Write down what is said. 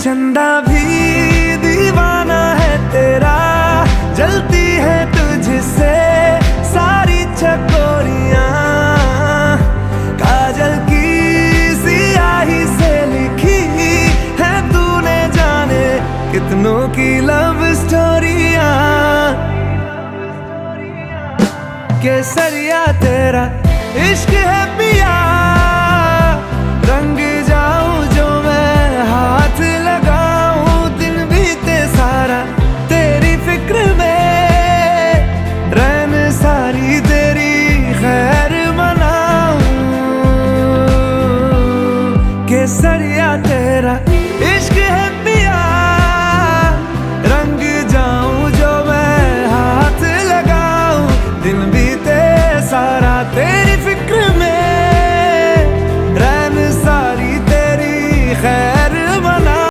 चंदा भी दीवाना है तेरा, जलती है तुझसे सारी चकोरियां। काजल की सियाही से लिखी है तूने जाने कितनों की लव स्टोरियां। केसरिया तेरा इश्क है पिया, रंग जाऊं जो मैं हाथ लगाऊं, दिन बीते सारा तेरी फिक्र में, रैन सारी तेरी खैर मनाऊं। केसरिया तेरा इश्क है